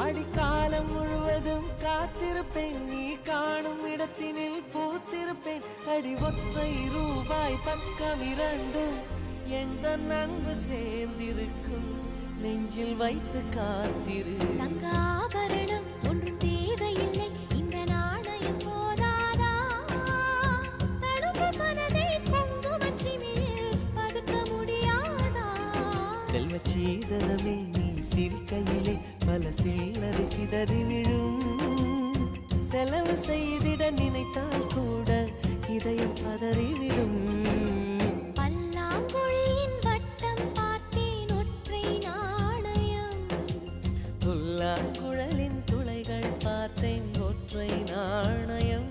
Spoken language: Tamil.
அடிக்காலம் முழுவதும் காத்திருப்பேன், நீ காணும் இடத்தினில் பூத்திருப்பேன். அடி ஒற்றை ரூபாய் பக்கம் இரண்டும் எந்த அன்பு சேர்ந்திருக்கும், நெஞ்சில் வைத்து காத்திரு. தங்க ஆபரணம் ஒன்றும் தேவையில்லை, இந்த நாணயம் போதாதா? தடுப்பு மனதை குங்குமச்சிமிழில் பதுக்க முடியாதா? செல்வ சீதனமே நீ சிரிக்கையிலே பல சில்லறை சிதறி விழும். செலவு செய்திட நினைத்தால் கூட இதயம் பதறிவிடும். பல்லாங்குழியின் வட்டம் பார்த்தேன் ஒற்றை நாணயம், புல்லாங்குழலின் துளைகள் பார்த்தேன் ஒற்றை நாணயம்.